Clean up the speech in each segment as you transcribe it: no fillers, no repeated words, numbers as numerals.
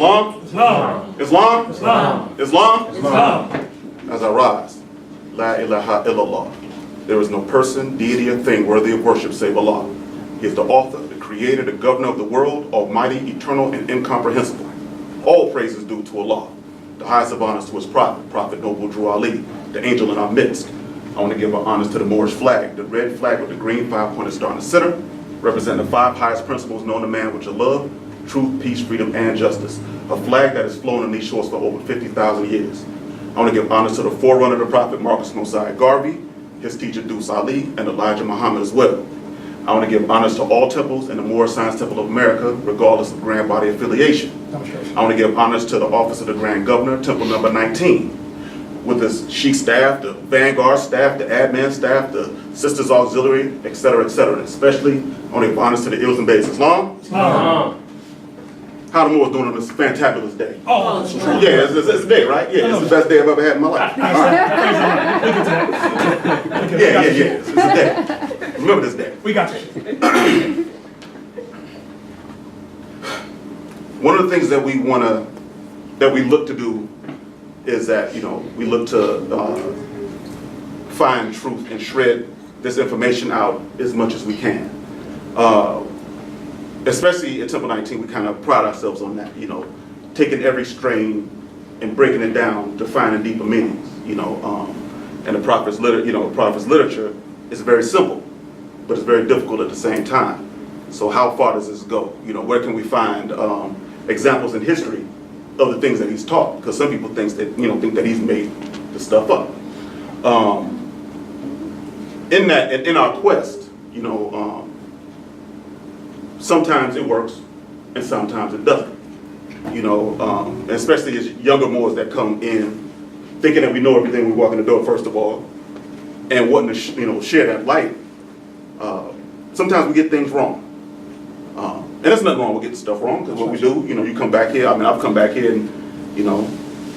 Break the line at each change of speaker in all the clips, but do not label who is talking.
Islam?
Islam.
Islam?
Islam.
Islam?
Islam.
As I rise, La ilaha illallah. There is no person, deity, or thing worthy of worship save Allah. He is the author, the creator, the governor of the world, almighty, eternal, and incomprehensible. All praise is due to Allah. The highest of honors to his prophet, Prophet Noble Drew Ali, the angel in our midst. I want to give our honors to the Moorish flag, the red flag with the green five-pointed star in the center, representing the 5 highest principles known to man, which are love, truth, peace, freedom, and justice. A flag that has flown on these shores for over 50,000 years. I want to give honors to the forerunner of the prophet, Marcus Mosiah Garvey, his teacher, Deuce Ali, and Elijah Muhammad as well. I want to give honors to all temples and the Moorish Science Temple of America, regardless of grand body affiliation. I want to give honors to the office of the Grand Governor, Temple number 19, with his Sheik staff, the Vanguard staff, the admin staff, the Sisters Auxiliary, etc., etc. And especially, I want to give honors to the Ills and Bays. Islam?
Islam.
How the Moors doing on this fantabulous day?
Oh, it's true.
Yeah, it's a day, right? Yeah, it's the best day I've ever had in my life. All right.
Look at that.
Yeah. It's a day. Remember this day.
We got you.
One of the things that we look to do is that, we look to find truth and shred this information out as much as we can. Especially at Temple 19, we kind of pride ourselves on that, taking every strain and breaking it down to find deeper meanings, and the prophet's literature is very simple, but it's very difficult at the same time. So how far does this go? Where can we find examples in history of the things that he's taught? Because some people think that he's made the stuff up. In our quest, sometimes it works and sometimes it doesn't. Especially as younger Moors that come in thinking that we know everything we walk in the door, first of all, and wanting to share that light. Sometimes we get things wrong. And there's nothing wrong with getting stuff wrong, because what we do, you come back here. I've come back here and,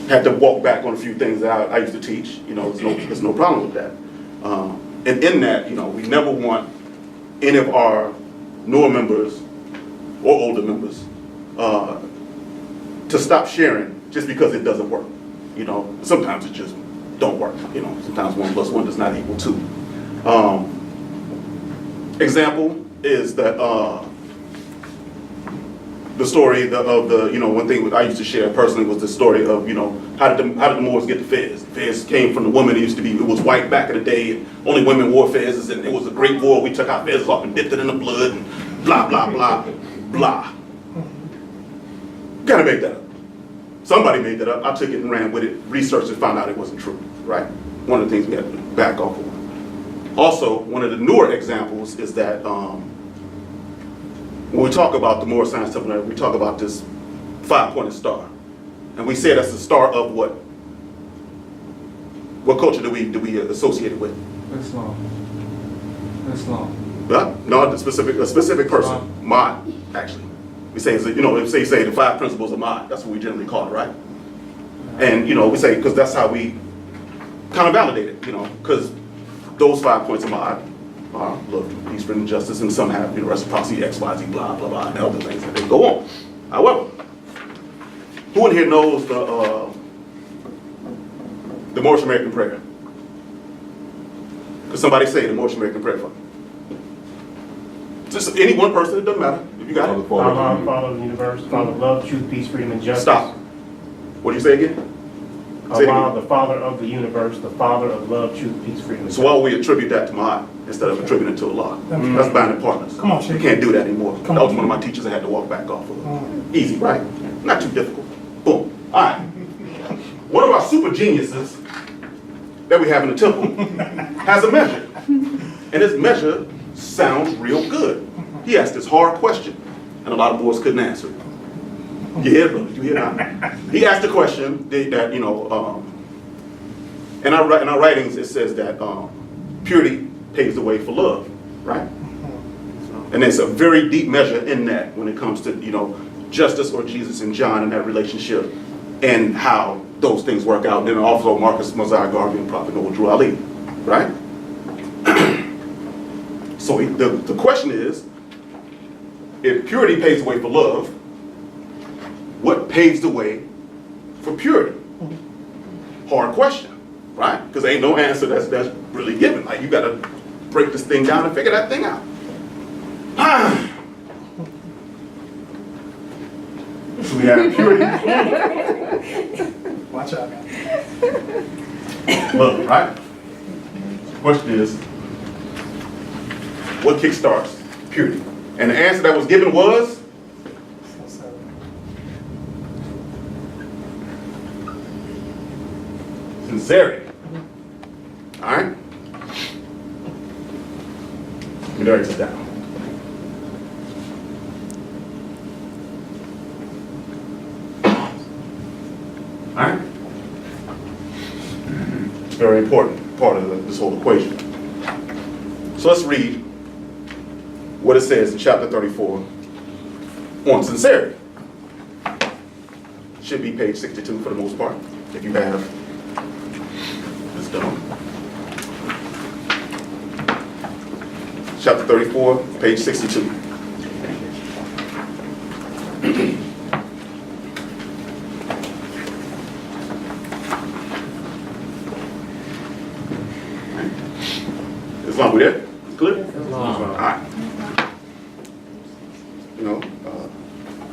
had to walk back on a few things that I used to teach. There's no problem with that. And in that, we never want any of our newer members or older members to stop sharing just because it doesn't work. Sometimes it just don't work. Sometimes 1 + 1 does not equal 2. Example is that the story of the one thing I used to share personally was the story of how did the Moors get the fez? The fez came from the woman. It was white back in the day. Only women wore fezzes, and it was a great war. We took our fezzes off and dipped it in the blood, and blah blah blah blah. Kind of made that up. Somebody made that up. I took it and ran with it, researched and found out it wasn't true. Right? One of the things we had to back off on. Also, one of the newer examples is that when we talk about the Moorish Science Temple, we talk about this 5-pointed star, and we say that's the star of what? What culture do we associate it with?
Islam.
No, a specific person. Mod, actually. We say say the 5 principles of Mod. That's what we generally call it, right? And we say because that's how we kind of validate it. Because those 5 points of Mod are love, peace, freedom, and justice, and some have reciprocity, X, Y, Z, blah, blah, blah, and other things that they go on. However, who in here knows the Moorish American prayer? Could somebody say the Moorish American prayer for me? Just any one person, it doesn't matter. If you got it.
Allah, Father of the universe, Father of love, truth, peace, freedom, and justice.
Stop. What do you say again?
Allah, the Father of the universe, the Father of love, truth, peace, freedom, and
So why would we attribute that to Ma'at instead of attributing it to Allah? That's binding partners.
Come on, Sheik.
We can't do that anymore.
Come
That was
on.
one of my teachers I had to walk back off of. Easy, right? Not too difficult. Boom. All right. One of our super geniuses that we have in the temple has a measure. And his measure sounds real good. He asked this hard question, and a lot of boys couldn't answer it. You hear it, brother? You hear it? He asked a question that in our writings it says that purity paves the way for love, right? And there's a very deep measure in that when it comes to justice or Jesus and John and that relationship and how those things work out. And then also Marcus Mosiah Garvey and Prophet Noble Drew Ali, right? So the question is, if purity paves the way for love, what paves the way for purity? Hard question, right? Because ain't no answer that's really given. Like, you got to break this thing down and figure that thing out. So we have purity.
Watch out.
Love, right? Question is, what kickstarts purity? And the answer that was given was sincerity. All right? Let me write this down. All right? Very important part of this whole equation. So let's read what it says in chapter 34 on sincerity. Should be page 62 for the most part, if you have this done. Chapter 34, page 62. Islam, we there? Clear? All right.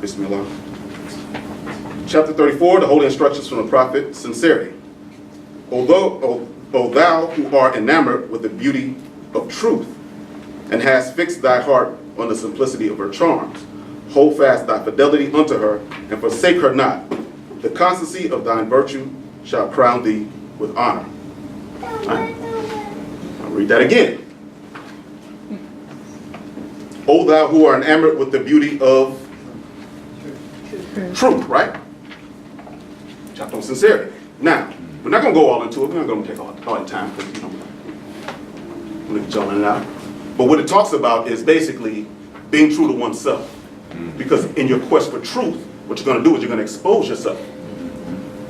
Bismillah. Chapter 34, the holy instructions from the prophet, sincerity. O thou who art enamored with the beauty of truth, and hast fixed thy heart on the simplicity of her charms, hold fast thy fidelity unto her, and forsake her not. The constancy of thine virtue shall crown thee with honor. All right. I'll read that again. O thou who art enamored with the beauty of truth, right? Chapter on sincerity. Now, we're not going to go all into it. We're not going to take all the time because, we're going to get y'all in and out. But what it talks about is basically being true to oneself. Because in your quest for truth, what you're going to do is you're going to expose yourself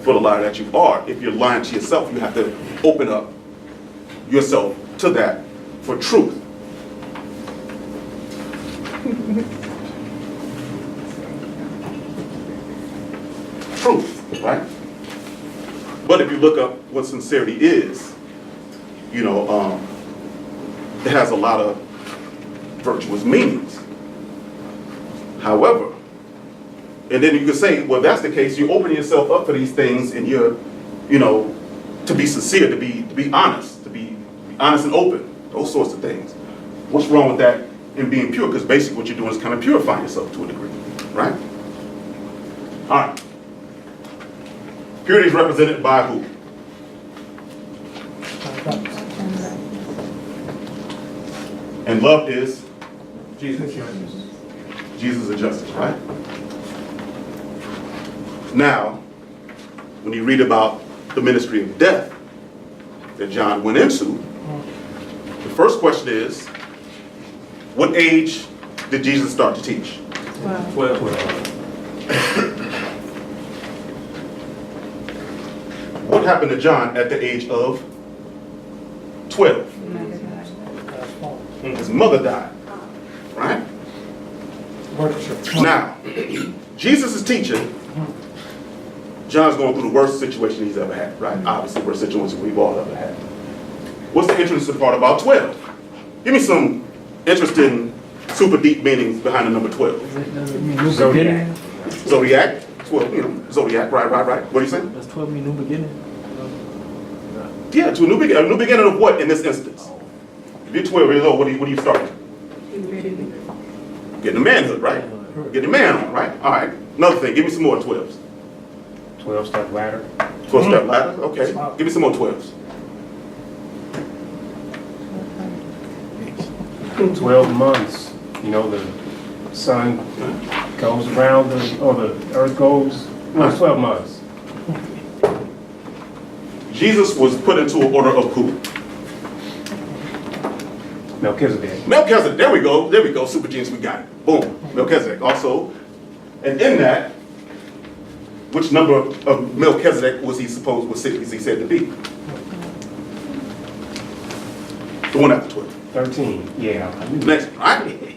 for the lie that you are. If you're lying to yourself, you have to open up yourself to that for truth. Truth, right? But if you look up what sincerity is, it has a lot of virtuous meanings. However, and then you could say, well, if that's the case, you open yourself up for these things, and you're, to be sincere, to be honest and open, those sorts of things. What's wrong with that in being pure? Because basically what you're doing is kind of purifying yourself to a degree, right? All right. Purity is represented by who? And love is Jesus. Jesus is justice, right? Now, when you read about the ministry of death that John went into, the first question is, what age did Jesus start to teach?
12.
What happened to John at the age of 12? His mother died, right? Now, Jesus is teaching. John's going through the worst situation he's ever had, right? Obviously, worst situation we've all ever had. What's the interesting part about 12? Give me some interesting, super deep meanings behind the number 12.
Zodiac.
Zodiac, 12, Zodiac, right. What are you saying?
Does 12 mean new beginning?
Yeah, to a new beginning. A new beginning of what in this instance? If you're 12 years old, what are you starting? Getting the manhood, right? Getting the man on, right? All right. Another thing, give me some more 12s.
12-step ladder.
12-step ladder, okay. Give me some more 12s.
12 months. The sun goes around, the earth goes, well, 12 months.
Jesus was put into an order of who?
Melchizedek.
Melchizedek, there we go, super genius, we got it. Boom, Melchizedek. Also, and in that, which number of Melchizedek was he said to be? The one after 12.
13, yeah.
Next, all right?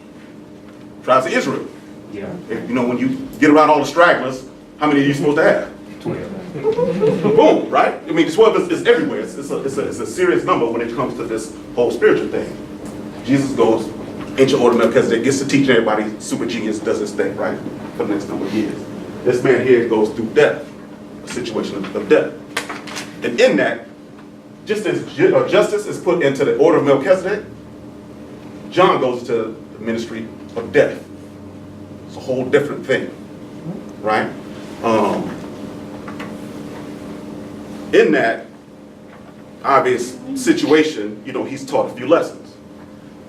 Tribes of Israel.
Yeah.
When you get around all the stragglers, How many are you supposed to have?
12.
Boom, right? I mean, 12 is everywhere. It's a serious number when it comes to this whole spiritual thing. Jesus goes, ancient order Melchizedek, gets to teach everybody, super genius, does his thing, right? For the next number of years. This man here goes through death, a situation of death. And in that, just as justice is put into the order of Melchizedek, John goes to the ministry of death. It's a whole different thing, right? In that obvious situation, you know, he's taught a few lessons.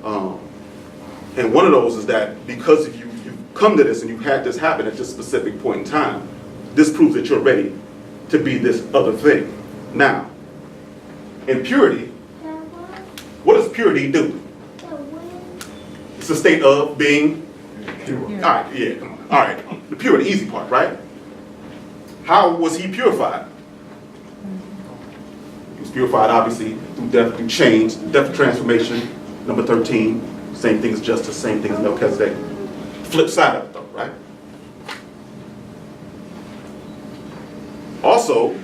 And one of those is that because if you've come to this and you've had this happen at this specific point in time, this proves that you're ready to be this other thing. Now, in purity, what does purity do? It's a state of being pure. All right, yeah, come on. All right, the purity, easy part, right? How was he purified? He was purified, obviously, through death, through change, death transformation. Number 13, same thing as justice, same thing as Melchizedek. Flip side of it, though, right? Also,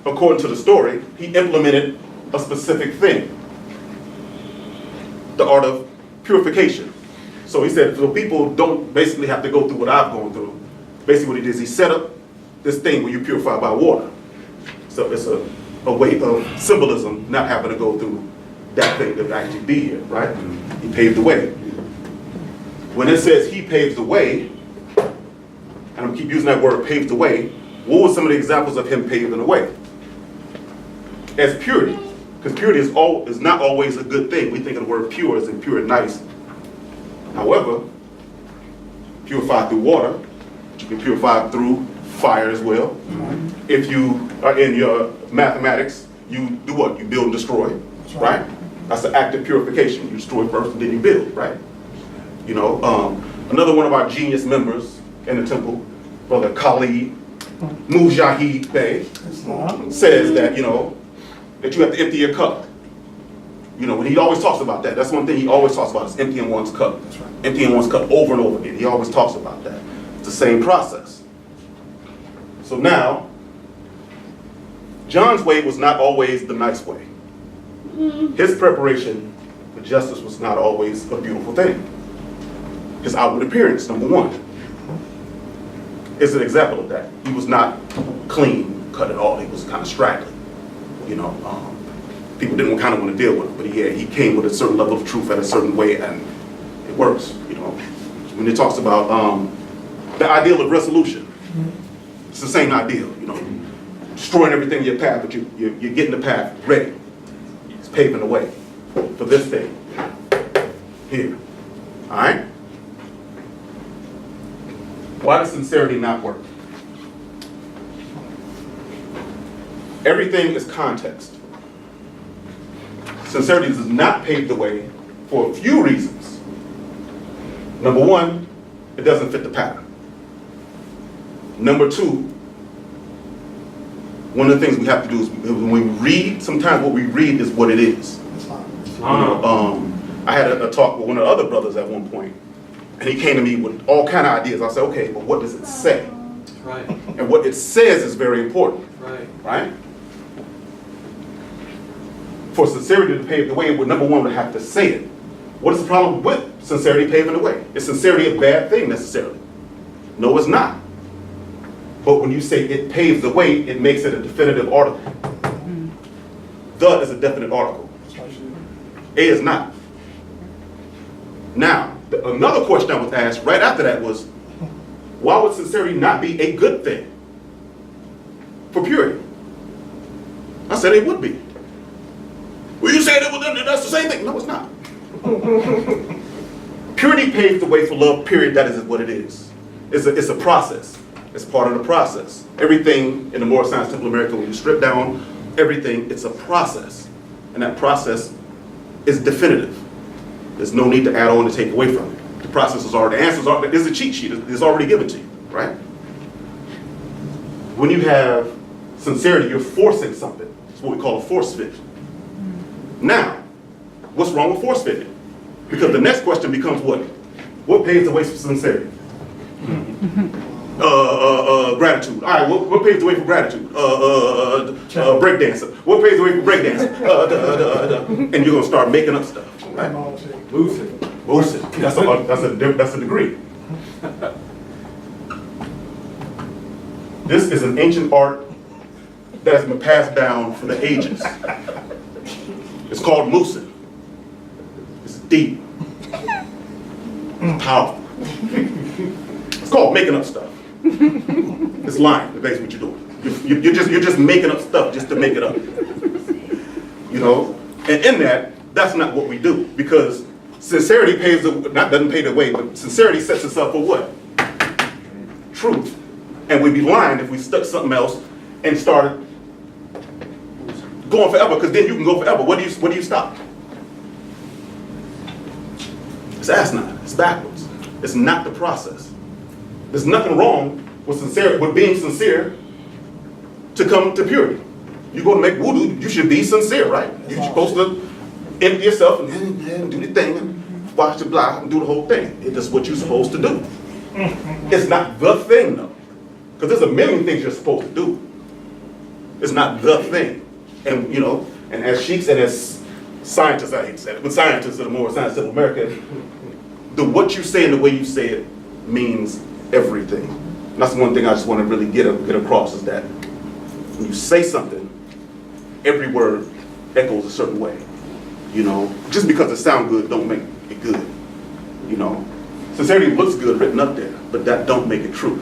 according to the story, he implemented a specific thing, the art of purification. So he said, so people don't basically have to go through what I've gone through. Basically what he did is he set up this thing where you purify by water. So it's a way of symbolism, not having to go through that thing to actually be here, right? He paved the way. When it says he paves the way, and I'm gonna keep using that word, paved the way, what were some of the examples of him paving the way? As purity, because purity is not always a good thing. We think of the word pure as in pure and nice. However, purified through water, you can purify through fire as well. If you are in your mathematics, you do what? You build and destroy, right? That's an active purification. You destroy first and then you build, right? You know, another one of our genius members in the temple, Brother Khalid Mujahid Bey, says that, you know, that you have to empty your cup. You know, when he always talks about that, that's one thing he always talks about is emptying one's cup. Emptying one's cup over and over again. He always talks about that. It's the same process. So now, John's way was not always the nice way. His preparation for justice was not always a beautiful thing. His outward appearance, number one, is an example of that. He was not clean cut at all. He was kind of straggly. You know, people didn't kind of want to deal with him, but he came with a certain level of truth at a certain way, and it works. You know, when it talks about the ideal of resolution, it's the same ideal. You know, destroying everything in your path, but you're getting the path ready. It's paving the way for this thing here. All right. Why does sincerity not work? Everything is context. Sincerity does not pave the way for a few reasons. Number one, it doesn't fit the pattern. Number two, one of the things we have to do is when we read, sometimes what we read is what it is. You know, I had a talk with one of the other brothers at one point, and he came to me with all kind of ideas. I said, okay, but what does it say?
Right.
And what it says is very important.
Right.
Right? For sincerity to pave the way, number one would have to say it. What is the problem with sincerity paving the way? Is sincerity a bad thing necessarily? No, it's not. But when you say it paves the way, it makes it a definitive article. The is a definite article. A is not. Now, another question I was asked right after that was, why would sincerity not be a good thing for purity? I said it would be. Well, you said that's the same thing. No, it's not. Purity paves the way for love, period. That is what it is. It's a process. It's part of the process. Everything in the Moral Science Temple of America, when you strip down everything, it's a process. And that process is definitive. There's no need to add on to take away from it. The process is already, the answers are, there's a cheat sheet. It's already given to you, right? When you have sincerity, you're forcing something. It's what we call a force fit. Now, what's wrong with force fitting? Because the next question becomes what? What paves the way for sincerity? Gratitude. All right, what paves the way for gratitude? Breakdancer. What paves the way for breakdancer? And you're gonna start making up stuff. Right? Lucid. That's a degree. This is an ancient art that has been passed down for the ages. It's called lucid. It's deep. It's powerful. It's called making up stuff. It's lying. That's basically what you're doing. You're just making up stuff just to make it up. You know, and in that's not what we do, because sincerity doesn't pay the way, but sincerity sets itself for what? Truth. And we'd be lying if we stuck something else and started going forever, because then you can go forever. What do you stop? It's asinine. It's backwards. It's not the process. There's nothing wrong with being sincere to come to purity. You go to make wudu, you should be sincere, right? You're supposed to empty yourself and do the thing and wash the blah and do the whole thing. It's just what you're supposed to do. It's not the thing though, because there's a million things you're supposed to do. It's not the thing. And you know, and as Sheiks and as scientists, I hate to say it, but scientists are more scientists of America, what you say and the way you say it means everything. And that's one thing I just want to really get across, is that when you say something, every word echoes a certain way. You know, just because it sounds good don't make it good. You know, sincerity looks good written up there, but that don't make it truth.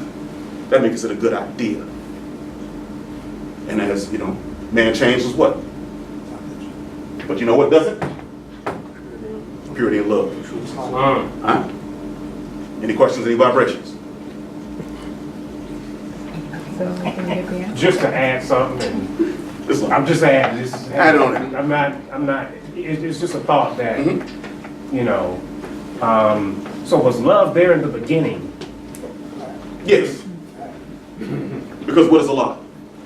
That makes it a good idea. And as you know, man changes what? But you know what doesn't? Purity and love. Huh? Any questions? Any vibrations?
Just to add something, I'm just adding this.
Add it on there.
I'm not, it's just a thought that, you know, so was love there in the beginning?
Yes. Because what is a lot?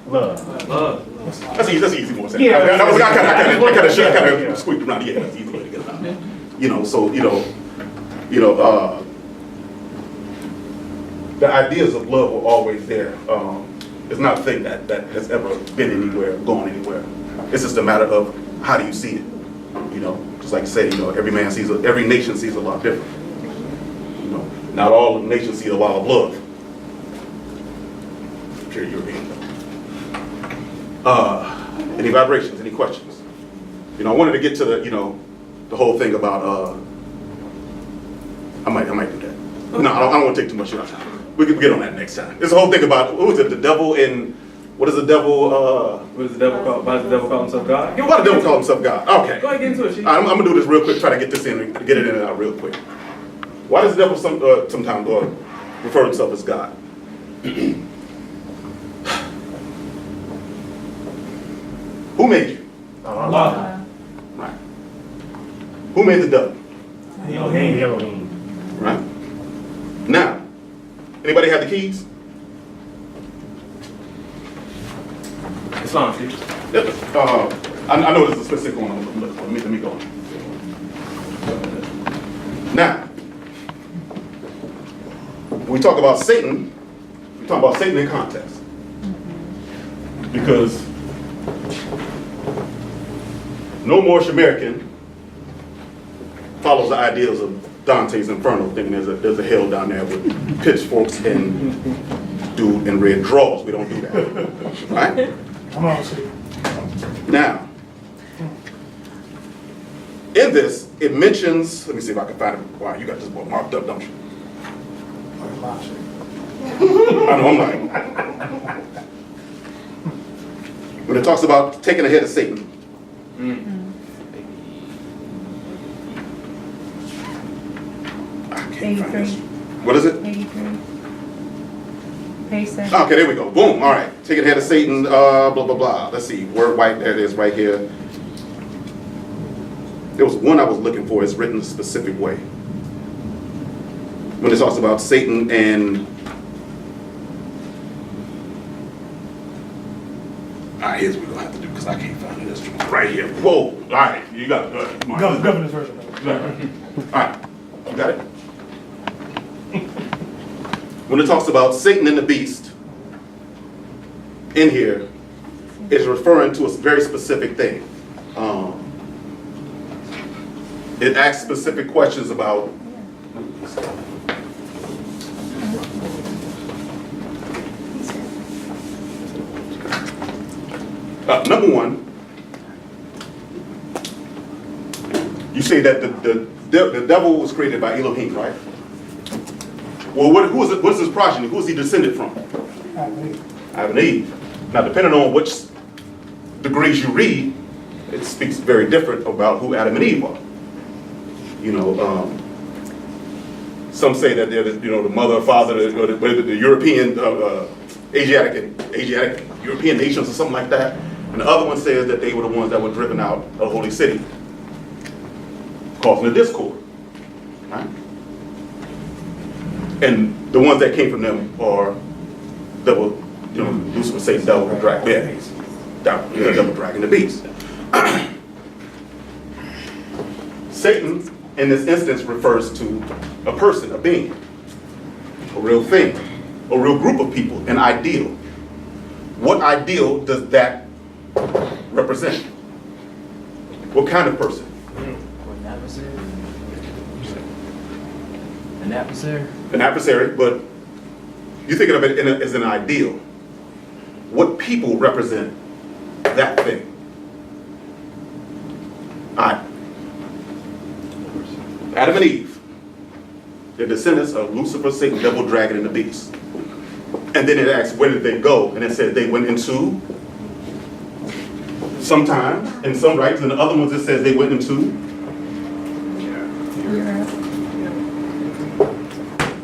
Love.
That's easy. That's easy more to say.
Yeah,
I kind of squeaked around. Yeah, that's the easy way to get it out. You know, so the ideas of love were always there. It's not a thing that has ever been anywhere, gone anywhere. It's just a matter of how do you see it. You know, just like I said, you know, every nation sees a lot different. You know, not all nations see a lot of love. Pure European. Any vibrations? Any questions? You know, I wanted to get to the whole thing about. I might do that. No, I don't want to take too much of your time. We can get on that next time. There's a whole thing about what was it? The devil in what is the devil?
What is the devil called? Why does the devil call himself God?
Why the devil call himself God? Okay.
Go ahead, get into it, Sheik.
I'm gonna do this real quick. Try to get this in, get it in and out real quick. Why does the devil sometimes refer to himself as God? Who made you?
Allah.
Right. Who made the devil?
Elohim.
Right. Now, anybody have the keys?
Islam, Sheik.
I know there's a specific one. Let me go on. Now, when we talk about Satan, we talk about Satan in context. Because no Moorish American follows the ideas of Dante's Inferno, thinking there's a hell down there with pitchforks and dude in red drawers. We don't do that. Right?
Come on, see.
Now, in this, it mentions, let me see if I can find it. Wow, you got this book marked up, don't you? I know, I'm lying. When it talks about taking the head of Satan, I can't find this. What is it?
83. Page 7.
Okay, there we go. Boom. All right. Taking the head of Satan, blah, blah, blah. Let's see. Word white, there it is right here. There was one I was looking for. It's written a specific way. When it talks about Satan and... All right, here's what we're going to have to do because I can't find it. It's right here. Whoa. All right. You got it. Come on.
Governor's version.
All right. You got it? when it talks about Satan and the beast in here, it's referring to a very specific thing. It asks specific questions about number one, you say that the devil was created by Elohim, right? Well, what's his progeny? Who is he descended from? Adam and Eve. Now, depending on which degrees you read, it speaks very different about who Adam and Eve are. You know, some say that they're the mother, father, the European, Asiatic European nations or something like that. And the other one says that they were the ones that were driven out of the holy city, causing a discord. Right? And the ones that came from them are devil, Lucifer, Satan, devil, dragon, devil, dragon, the beast. Satan, in this instance, refers to a person, a being, a real thing, a real group of people, an ideal. What ideal does that represent? What kind of person?
An adversary. An adversary.
An adversary, but you're thinking of it as an ideal. What people represent that thing? All right. Adam and Eve, they're descendants of Lucifer, Satan, devil, dragon, and the beast. And then it asks, where did they go? And it said they went into sometime, in some writings, and the other ones it says they went into.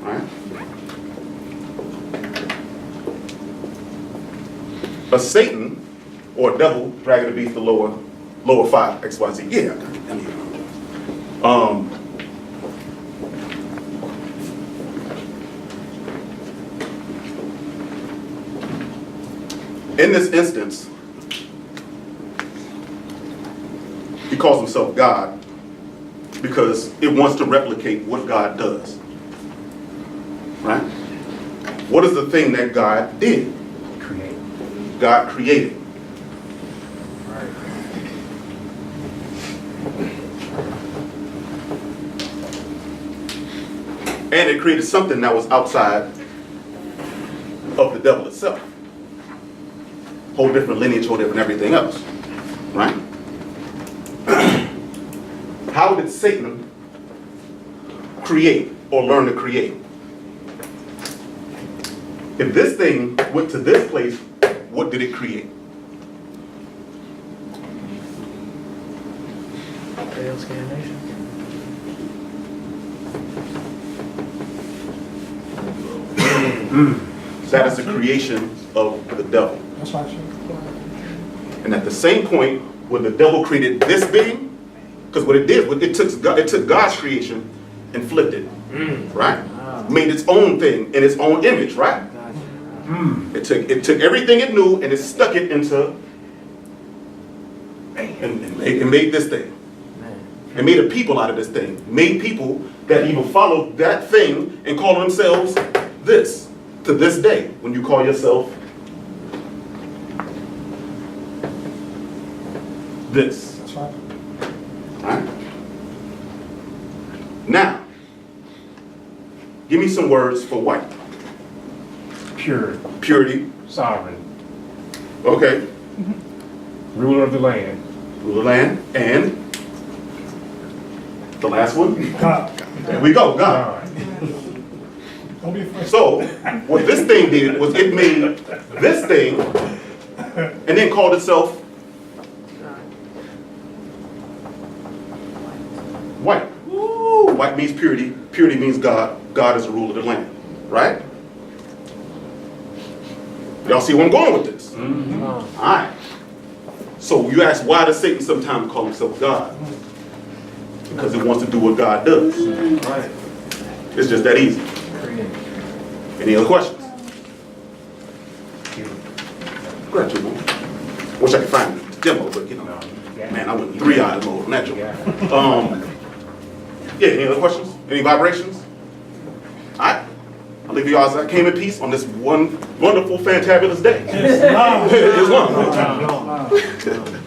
All right. A Satan, or devil, dragon, the beast, the lower 5, XYZ. Yeah, I need it. In this instance, he calls himself God because it wants to replicate what God does. Right? What is the thing that God did? God created. And it created something that was outside of the devil itself. Whole different lineage, whole different everything else. Right? How did Satan create or learn to create? If this thing went to this place, what did it create?
Failed scanation.
That is the creation of the devil.
That's right, sir.
And at the same point, when the devil created this being, because what it did, it took God's creation and flipped it, right? Made its own thing in its own image, right? It took everything it knew and it stuck it into, and made this thing. And made a people out of this thing. Made people that even followed that thing and call themselves this. To this day, when you call yourself this.
That's right.
Alright? Now, give me some words for white.
Pure,
Purity.
sovereign,
Okay.
ruler of the land.
Rule of land. And the last one.
God.
There we go. God.
Don't be afraid.
So, what this thing did was it made this thing and then called itself white. Woo! White means purity. Purity means God. God is the ruler of the land. Right? Y'all see where I'm going with this? Alright. So you ask, why does Satan sometimes call himself God? Because it wants to do what God does.
Right.
It's just that easy. Any other questions? Go ahead, Jim. Wish I could find the demo, but man, I went 3-eyed mode on that joke. Yeah, any other questions? Any vibrations? All right. I leave you guys, I came in peace on this one wonderful, fantabulous day.
Islam.
Islam.
Islam.